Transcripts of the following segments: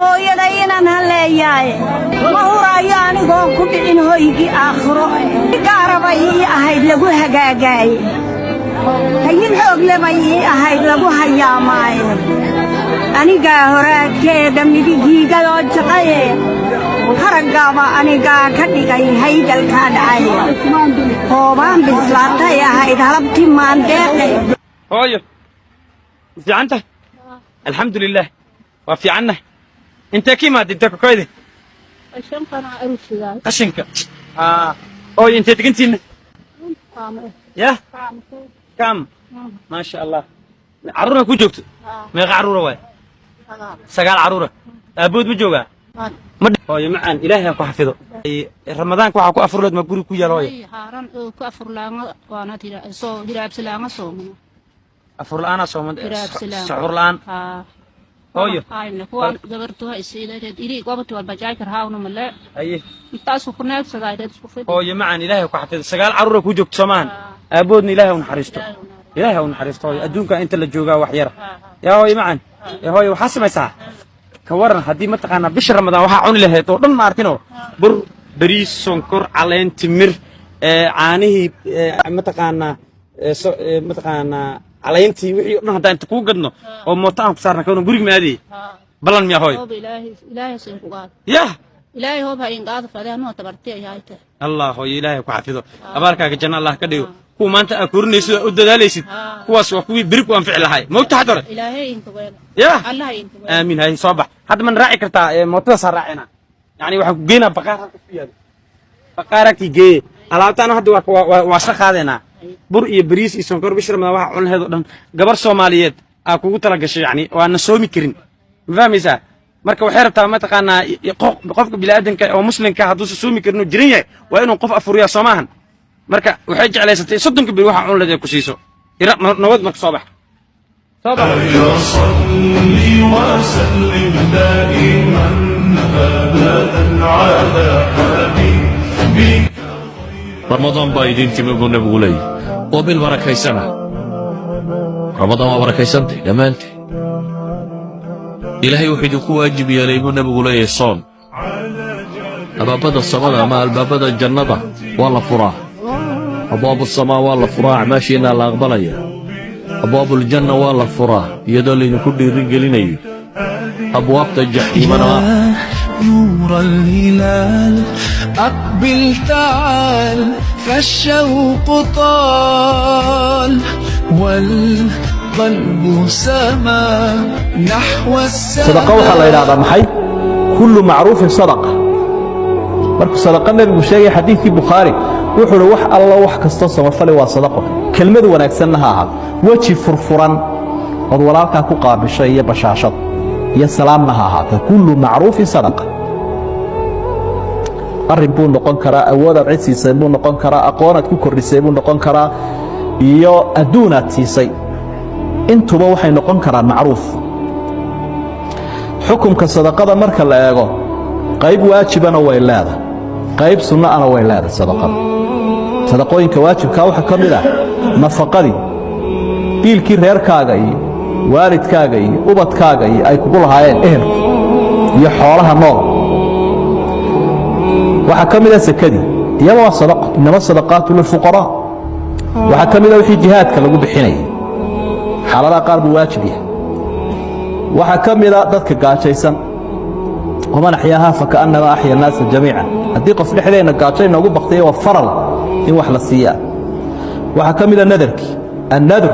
hooyadaynan haleeyaay ma hurayaan igoon ku dhicin hoygii aakhiro gaarabay ii ahayd lagu hagaagaay hayin xooglebay ii ahayd lagu hayaamaay anigaa horaadkeeda midigiiga loo jaqaye haraggaaba anigaa ka dhigay haygalkaa dhacay hoobaan bislaatay ahayd halabtii maandeeqe hooyo في عنده الحمد لله وفي عنه انت كيما انت كويس عشانك انا ارسل قشنك اوي انت تقنتين يا كم ما شاء الله عروره كو جوجت ما عروره واي سغال عروره ابود بجوغا هوي معان الهي كو حفظه رمضان كو كو افرلد ما غوري كو يالوي هاران كو افرلاanga waana tira soo hiraabsalaanga soo أفر الآن صوم شعور الآن هوي هاي نكون جبرتها السيدة إلي قبضت والبجاج رهاون ملا أيه تاسو كنا سجايد سكوفيد هوي معن إلهي وحفظ سجال عرورك وجوك سمان أبودني إلهي ونحرسته إلهي ونحرسته أدونك أنت اللي جوجا وحيرة يا هوي معن يا هوي وحسب ساعة كورن هدي متقنا بشر رمضان وح عون له تودن مارتينو بر بريس سكر علين تمر عانيه متقنا متقنا علينتي وحي هذا أنت كوجد إنه أو مطعم صارنا كانوا بريق مادي بلن ميا هوي إلهي سينقاد يا إلهي هو بهينقاد فده نو تبرتيه يايته الله هو إلهي كحفظه أبارك جنا الله كديو كو ما أنت أكورني سو أدلاليسيد كواس وكوي بريق وانفعل هاي موت حضر إلهي أنت وين يا الله أنت وين آمين هاي صباح هذا من راعي كرتا موت صار راعينا يعني واحد جينا بقارة فيها بقارة كي alaabtaan hadda waa shaqo qaadayna bur iyo bariis iyo sonkor bishir ma waxa cunheedo dhan gabar Soomaaliyeed aa kugu tala gashay yani waana soomi karin ma fahmaysaa marka waxay rabtaa ma taqaanaa qofka bilaadanka oo muslimka hadduu soomi karin jirin yahay waa inuu qof afuriya Soomahan marka waxay jeclaysatay 30 bil waxa cun leedahay ku siiso nabad marka soo bax صلي وسلم دائما ابدا على حبيبك رمضان بايدين تيمو نبغولي وبالبركه سنه رمضان بركه سنتي دمانتي الهي وحيد كو واجب يا ليمو نبغولي الصوم ابابد الصمد مع البابد الجنه والله فراه ابواب السماء والله فراه ماشينا لا اقبليا ابواب الجنه والله فراه يدل ان كل رجليني ابواب الجحيم نور الهلال أقبل تعال فالشوق طال والقلب سما نحو السماء صدقة وحلا إلى هذا محي كل معروف صدقة مرك صدقة النبي شيء حديث البخاري وحول وح الله وح كستص وفلي وصدقة كلمة ونكسنها هذا وجه فرفرا وضولاك كقاب شيء بشاشط يا سلام لها هذا كل معروف صدقة arrin buu noqon karaa awood aad ciidsiisay buu noqon karaa aqoon aad ku kordhisay buu noqon karaa iyo adduun aad siisay intuba waxay noqon karaan macruuf xukunka sadaqada marka la eego qayb waajibana way leedahay qayb sunnahana way leedahay sadaqooyinka waajibka waxa ka mid ah nafaqadii biilkii reerkaaga iyo waalidkaaga iyo ubadkaaga iyo ay kugu lahaayeen ehelku iyo xoolaha nool وحكمل سكدي يلا صدقة إنما الصدقات للفقراء وحكمل وحي جهاد كلا قد حيني حالا قارب واجبها وحكمل ذاتك قاشيسا ومن أحياها فكأنما أحيا الناس جميعا الدقة في الحلين قاشين نقول بقتيه وفرل إن وحل السياء وحكمل النذرك النذر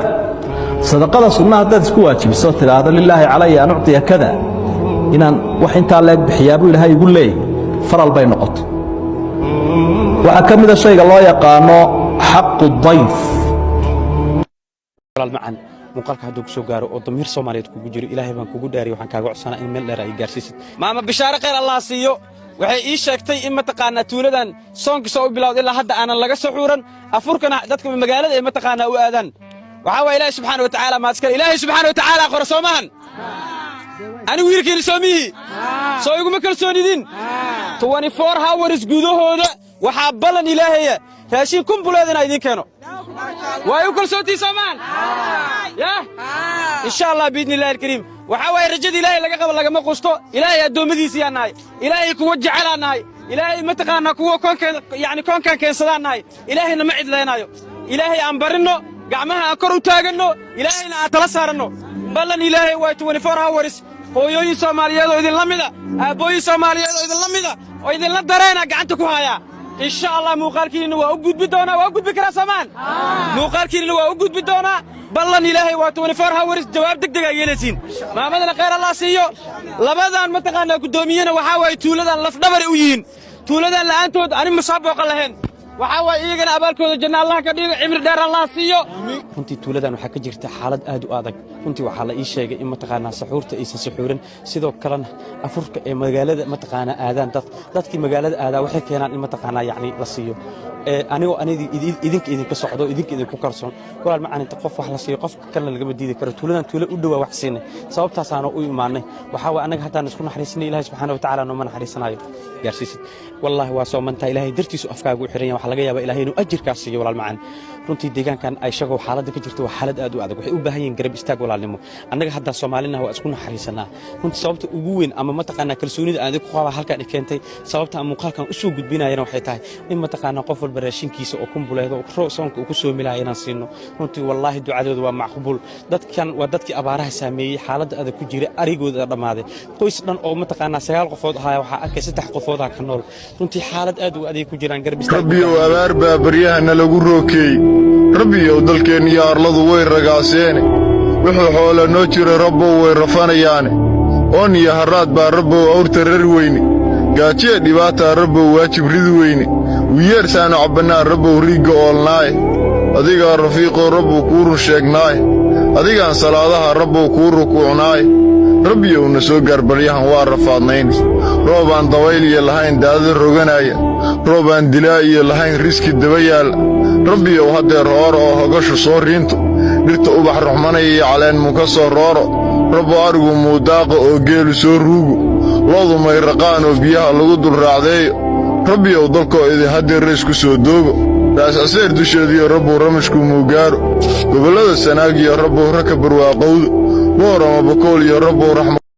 صدقة سنة ذات واجب صوت هذا لله علي أن أعطي كذا إن وحين تعلق بحيابه لها يقول لي فرل بين نقط وأكمل الشيء الله يقانو حق الضيف المعن مقالك هدوك سو غارو او ضمير Soomaaliyeed kugu jiro Ilaahay baan kugu dhaariyo waxaan kaaga codsanaa in meel dheer ay gaarsiisid maama bishaara qeyr Allah siiyo waxay ii sheegtay in mataqaana tuuladan soonka soo bilowday ilaa hadda aanan laga soo xuuran afurkana dadka magaalada ay mataqaana u aadaan waxa waa Ilaahay subhanahu wa ta'ala ma askar Ilaahay subhanahu wa ta'ala qor Soomahan ani wiilkii Soomihi soo iguma kalsoonidin 24 hours gudahooda waxa balan Ilaahay raashin kumbuleed in ay idin keeno ويكل صوتي سمان يا إن شاء الله بإذن الله الكريم وحاول رجد إلهي لقى قبل لقى ما قصته إلهي أدوم ذي سياناي إلهي كوجع على ناي إلهي متقنا كوا كون كان يعني كون كان كيسدان ناي إلهي نمعد لينايو إلهي أنبرنو قعمها أكرو تاجنو إلهي نعتلسارنو بلن إلهي ويتوني فرها ورس هويوي سوماليات وإذن لمدا أبوي سوماليات وإذن لمدا وإذن لا درينا قعدتك هايا إن شاء الله موقالكين وأوجد بدونا وأوجد بكرة سمان موقالكين وأوجد بدونا بلن إلهي ويتوني فرها ورس جواب دق دق يلسين ما بدنا خير الله سيو لبدان متقنا قدوميين وحاول تولدان لف دبر ويين تولدان لأنتود أنا مسابق لهن وحاول إيجنا أبالكود جنة الله كبير عمر دار الله سيو runtii tuuladan waxaa ka jirta xaalad aad u adag runtii waxaa la ii sheegay in mataqaanaa saxuurta aysan saxuurin sidoo kalena afurka ee magaalada mataqaanaa aadaan dadkii magaalada aadaa waxay keenaan in mataqaanaa yacni la siiyo anigoo idinka socdo idinku kalsoon walaal macaan inta qof wax la siiyo qof kalena lagama diidi karo tuuladan tuula u dhawaa wax siinay sababtaasaana u imaanay waxaa waa anaga haddaan isku naxariisanay ilaahay subxaanahu wa tacaala nooma naxariisanayo gaarsiisid wallaahi waa soo mantaa ilaahay dartiisu afkaagu u xiran yahay waxaa laga yaabaa ilaahay inuu ajirkaas siiyo walaal macaan runtii deegaankan ay shaqo xaaladda ka jirto waa xaalad aad u adag waxay u baahan yihiin garab istaag walaalnimo annaga hadda Soomaalina waa isku naxariisanaa runtii sababta ugu weyn ama mataqaanaa kalsoonida aan ku qaba halkan ay keentay sababta aan muuqaalkan u soo gudbinayna waxay tahay in mataqaanaa qof walba raashinkiisa oo kumbuleedo soonka uu ku soo milaayay inaan siino runtii wallaahi ducadooda waa macquul dadkan waa dadkii abaaraha saameeyay xaaladda adag ku jira arigooda dhamaaday qoys dhan oo mataqaanaa 9 qofood ahaa waxaa arkay 3 qofood ka nool runtii xaalad aad u adag ku jiraan garab istaag rabbiyo abaar baa baryahana lagu rookay rabbiyo dalkeen iyo arladu way ragaaseene wuxuu xoolo noo jira rabbow way rafanayaane oon iyo haraad baa rabbow awrta rar weyne gaajiya dhibaataa rabbow waajib ridi weyne wiyeersaanu cabbannaa rabbow riigga oolnaaye adigaa rafiiqoo rabbow kuu run sheegnaaye adigaan salaadaha rabbow kuu rukuucnaaye rabbiyow na soo gaar baryahan waa rafaadnayn roob aan dabayl iyo lahayn daadada roganaaya roob aan dilaa iyo lahayn riski daba yaalla rabbiyow haddeer hoor oo hogashu soo riinto dhirta ubax ruxmanaya iyo caleen muka soo rooro rabbo arigu muudaaqa oo geelu soo ruugo loodu mayraqaan oo biyaha lagu dul raacdeeyo rabbiyow dalkoo idin haddeer rays ku soo doogo raas-caseer dusheediyo rabbow ramashku muugaaro gobollada sanaag iyo rabbow raka barwaaqowda boorama bakool iyo rabbow raxma